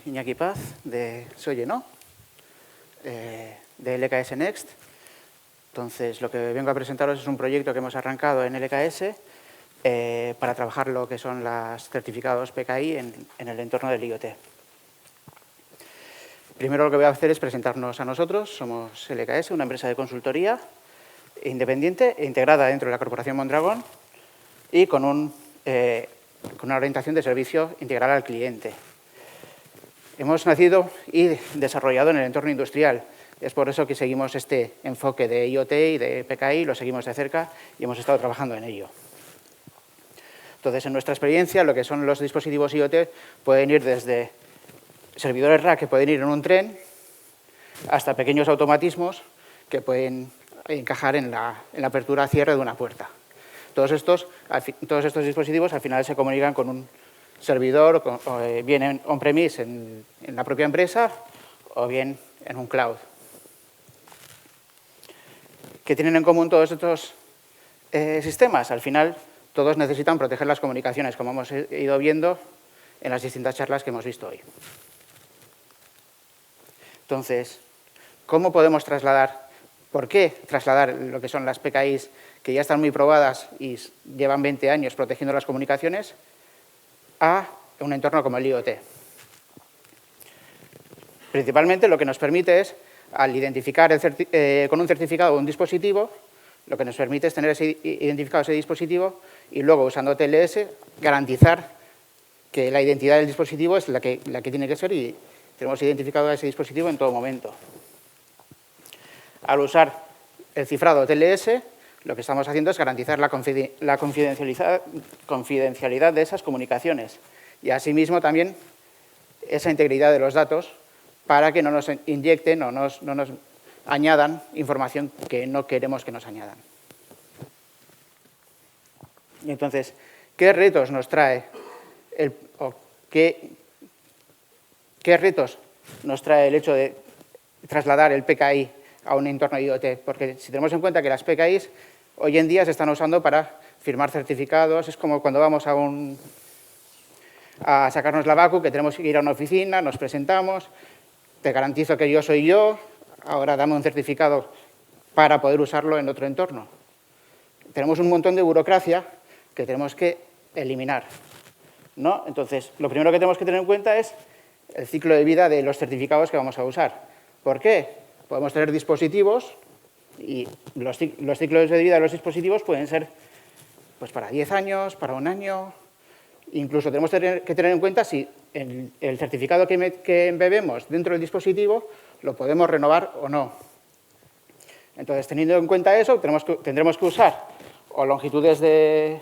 Iñaki Paz, de Soy ¿no? De LKS Next. Entonces, lo que vengo a presentaros es un proyecto que hemos arrancado en LKS para trabajar lo que son los certificados PKI en el entorno del IoT. Primero lo que voy a hacer es presentarnos a nosotros. Somos LKS, una empresa de consultoría independiente e integrada dentro de la corporación Mondragón y con una orientación de servicio integral al cliente. Hemos nacido y desarrollado en el entorno industrial. Es por eso que seguimos este enfoque de IoT y de PKI, lo seguimos de cerca y hemos estado trabajando en ello. Entonces, en nuestra experiencia, lo que son los dispositivos IoT pueden ir desde servidores rack que pueden ir en un tren hasta pequeños automatismos que pueden encajar en la apertura-cierre de una puerta. Todos estos dispositivos al final se comunican con un servidor, bien on-premise en la propia empresa o bien en un cloud. ¿Qué tienen en común todos estos sistemas? Al final, todos necesitan proteger las comunicaciones, como hemos ido viendo en las distintas charlas que hemos visto hoy. Entonces, ¿cómo podemos trasladar? ¿Por qué trasladar lo que son las PKIs que ya están muy probadas y llevan 20 años protegiendo las comunicaciones a un entorno como el IoT? Principalmente lo que nos permite es, al identificar con un certificado un dispositivo, lo que nos permite es tener identificado ese dispositivo y luego, usando TLS, garantizar que la identidad del dispositivo es la que tiene que ser y tenemos identificado a ese dispositivo en todo momento. Al usar el cifrado TLS, lo que estamos haciendo es garantizar la confidencialidad de esas comunicaciones y, asimismo, también esa integridad de los datos para que no nos inyecten o no nos añadan información que no queremos que nos añadan. Y entonces, ¿qué retos nos trae qué retos nos trae el hecho de trasladar el PKI a un entorno IoT? Porque si tenemos en cuenta que las PKIs hoy en día se están usando para firmar certificados, es como cuando vamos a sacarnos la BACU, que tenemos que ir a una oficina, nos presentamos, te garantizo que yo soy yo, ahora dame un certificado para poder usarlo en otro entorno. Tenemos un montón de burocracia que tenemos que eliminar, ¿no? Entonces, lo primero que tenemos que tener en cuenta es el ciclo de vida de los certificados que vamos a usar. ¿Por qué? Podemos tener dispositivos y los ciclos de vida de los dispositivos pueden ser pues, para 10 años, para 1 año. Incluso tenemos que tener en cuenta si el certificado que embebemos dentro del dispositivo lo podemos renovar o no. Entonces, teniendo en cuenta eso, tendremos que usar o longitudes de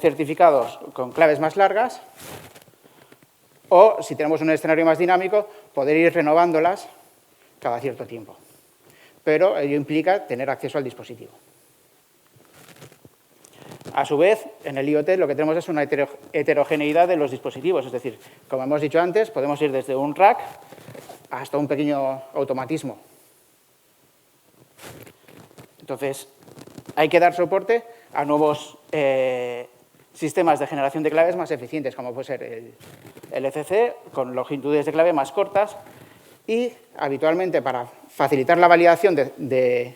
certificados con claves más largas o, si tenemos un escenario más dinámico, poder ir renovándolas cada cierto tiempo. Pero ello implica tener acceso al dispositivo. A su vez, en el IoT lo que tenemos es una heterogeneidad de los dispositivos. Es decir, como hemos dicho antes, podemos ir desde un rack hasta un pequeño automatismo. Entonces, hay que dar soporte a nuevos sistemas de generación de claves más eficientes, como puede ser el LCC, con longitudes de clave más cortas y, habitualmente, para facilitar la validación de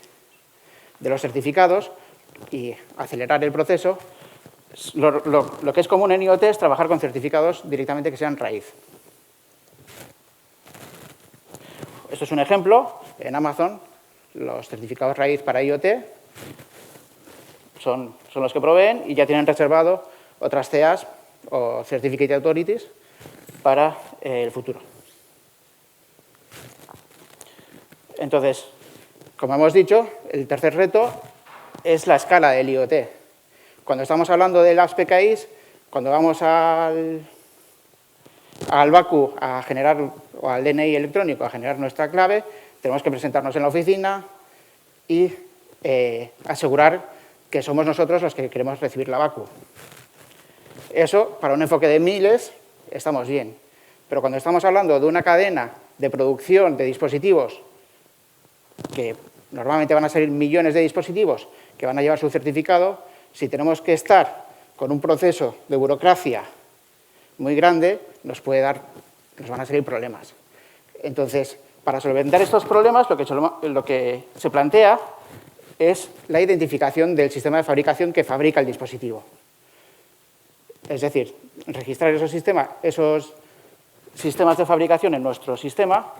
los certificados y acelerar el proceso, lo que es común en IoT es trabajar con certificados directamente que sean raíz. Esto es un ejemplo. En Amazon, los certificados raíz para IoT son los que proveen y ya tienen reservado otras CAs o Certificate Authorities para el futuro. Entonces, como hemos dicho, el tercer reto es la escala del IoT. Cuando estamos hablando de las PKIs, cuando vamos al BACU a generar, o al DNI electrónico a generar nuestra clave, tenemos que presentarnos en la oficina y asegurar que somos nosotros los que queremos recibir la BACU. Eso, para un enfoque de miles, estamos bien. Pero cuando estamos hablando de una cadena de producción de dispositivos, que normalmente van a ser millones de dispositivos que van a llevar su certificado, si tenemos que estar con un proceso de burocracia muy grande, nos puede dar nos van a salir problemas. Entonces, para solventar estos problemas, lo que se plantea es la identificación del sistema de fabricación que fabrica el dispositivo. Es decir, registrar esos sistemas de fabricación en nuestro sistema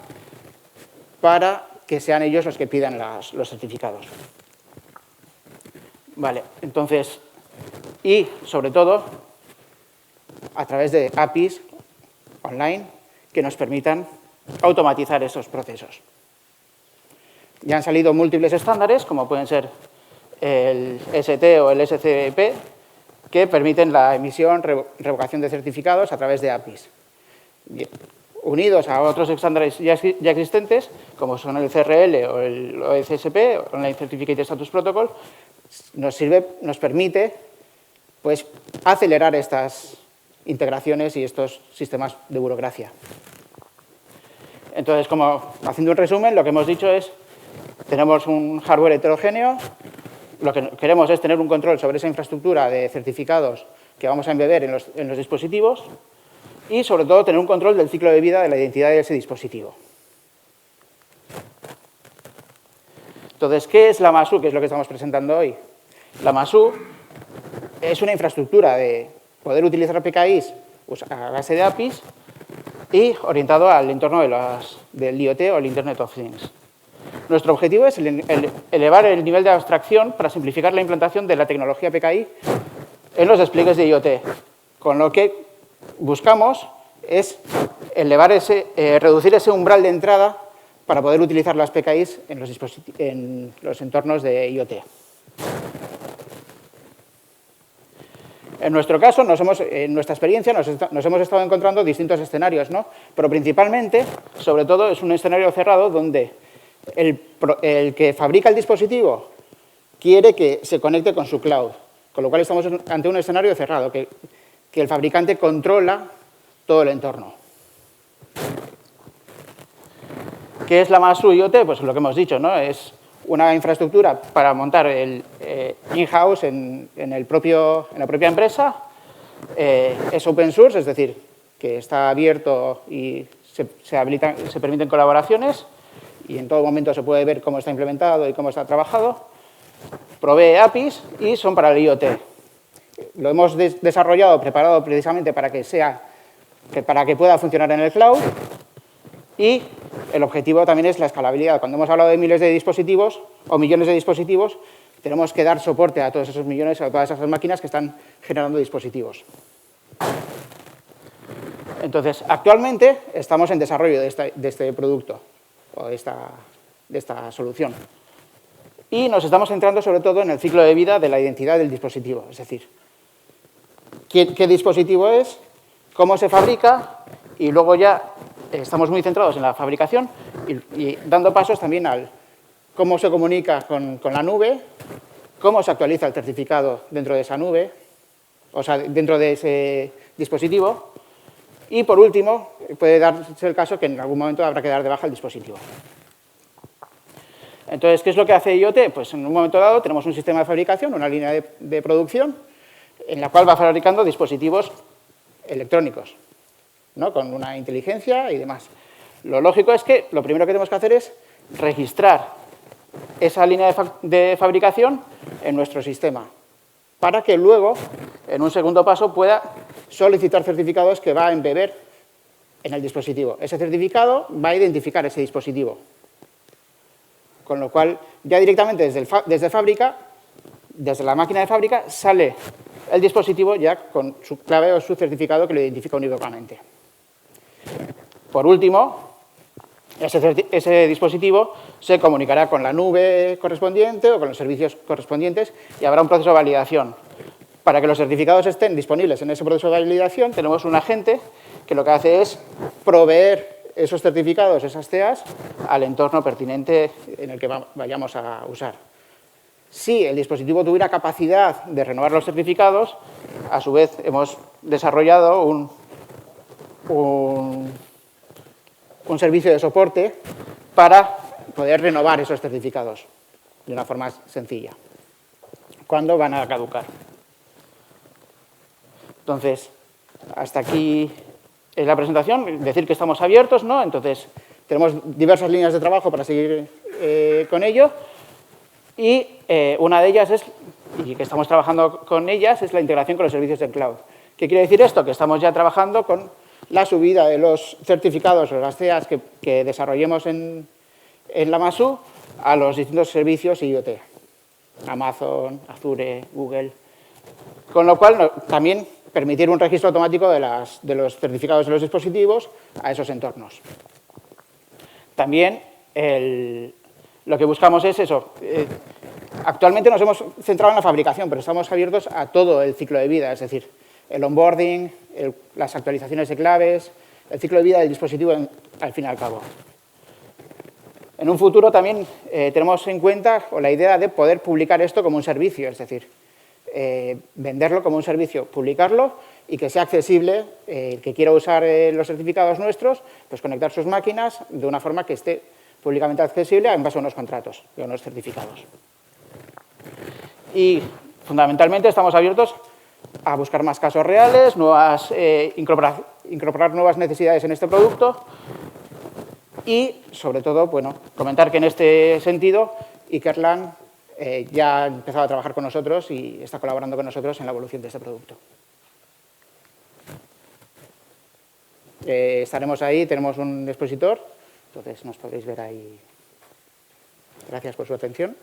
para que sean ellos los que pidan los certificados. Vale, entonces, y sobre todo, a través de APIs online que nos permitan automatizar esos procesos. Ya han salido múltiples estándares, como pueden ser el ST o el SCP, que permiten la emisión, revocación de certificados a través de APIs. Unidos a otros estándares ya existentes, como son el CRL o el OCSP, Online Certificate Status Protocol, nos permite pues, acelerar estas integraciones y estos sistemas de burocracia. Entonces, haciendo un resumen, lo que hemos dicho es, tenemos un hardware heterogéneo, lo que queremos es tener un control sobre esa infraestructura de certificados que vamos a embeber en los dispositivos y, sobre todo, tener un control del ciclo de vida de la identidad de ese dispositivo. Entonces, ¿qué es la MASU? ¿Qué es lo que estamos presentando hoy? La MASU es una infraestructura de poder utilizar PKIs a base de APIs y orientado al entorno del IoT o el Internet of Things. Nuestro objetivo es elevar el nivel de abstracción para simplificar la implantación de la tecnología PKI en los despliegues de IoT, con lo que buscamos es reducir ese umbral de entrada para poder utilizar las PKIs en los entornos de IoT. En nuestro caso, en nuestra experiencia, nos hemos estado encontrando distintos escenarios, ¿no? Pero principalmente, sobre todo, es un escenario cerrado donde el que fabrica el dispositivo quiere que se conecte con su cloud, con lo cual estamos ante un escenario cerrado, que el fabricante controla todo el entorno. ¿Qué es la MASU IoT? Pues lo que hemos dicho, ¿no? Es una infraestructura para montar el in-house en la propia empresa. Es open source, es decir, que está abierto y se permiten colaboraciones y en todo momento se puede ver cómo está implementado y cómo está trabajado. Provee APIs y son para el IoT. Lo hemos desarrollado, preparado precisamente para que pueda funcionar en el cloud. Y el objetivo también es la escalabilidad. Cuando hemos hablado de miles de dispositivos o millones de dispositivos, tenemos que dar soporte a todos esos millones, a todas esas máquinas que están generando dispositivos. Entonces, actualmente estamos en desarrollo de este producto o de esta solución. Y nos estamos centrando sobre todo en el ciclo de vida de la identidad del dispositivo. Es decir, qué dispositivo es, cómo se fabrica y luego ya estamos muy centrados en la fabricación y dando pasos también al cómo se comunica con la nube, cómo se actualiza el certificado dentro de esa nube, o sea, dentro de ese dispositivo. Y, por último, puede darse el caso que en algún momento habrá que dar de baja el dispositivo. Entonces, ¿qué es lo que hace IoT? Pues en un momento dado tenemos un sistema de fabricación, una línea de producción, en la cual va fabricando dispositivos electrónicos, ¿no? Con una inteligencia y demás. Lo lógico es que lo primero que tenemos que hacer es registrar esa línea de fabricación en nuestro sistema, para que luego, en un segundo paso, pueda solicitar certificados que va a embeber en el dispositivo. Ese certificado va a identificar ese dispositivo. Con lo cual, ya directamente desde fábrica, desde la máquina de fábrica, sale el dispositivo ya con su clave o su certificado que lo identifica unívocamente. Por último, ese dispositivo se comunicará con la nube correspondiente o con los servicios correspondientes y habrá un proceso de validación. Para que los certificados estén disponibles en ese proceso de validación, tenemos un agente que lo que hace es proveer esos certificados, esas CEAs, al entorno pertinente en el que vayamos a usar. Si el dispositivo tuviera capacidad de renovar los certificados, a su vez hemos desarrollado un servicio de soporte para poder renovar esos certificados de una forma sencilla, cuando van a caducar. Entonces, hasta aquí es la presentación, decir que estamos abiertos, ¿no? Entonces, tenemos diversas líneas de trabajo para seguir con ello, y una de ellas es, y que estamos trabajando con ellas, es la integración con los servicios de cloud. ¿Qué quiere decir esto? Que estamos ya trabajando con la subida de los certificados o las CEAs que desarrollemos en la MASU a los distintos servicios IoT, Amazon, Azure, Google, con lo cual también permitir un registro automático de los certificados de los dispositivos a esos entornos. También lo que buscamos es eso. Actualmente nos hemos centrado en la fabricación, pero estamos abiertos a todo el ciclo de vida, es decir, el onboarding, las actualizaciones de claves, el ciclo de vida del dispositivo al fin y al cabo. En un futuro también tenemos en cuenta la idea de poder publicar esto como un servicio, es decir, venderlo como un servicio, publicarlo y que sea accesible, el que quiera usar los certificados nuestros, pues conectar sus máquinas de una forma que esté públicamente accesible en base a unos contratos y a unos certificados. Y fundamentalmente estamos abiertos a buscar más casos reales, incorporar nuevas necesidades en este producto y, sobre todo, bueno, comentar que en este sentido Ikerlan ya ha empezado a trabajar con nosotros y está colaborando con nosotros en la evolución de este producto. Estaremos ahí, tenemos un expositor, entonces nos podréis ver ahí. Gracias por su atención.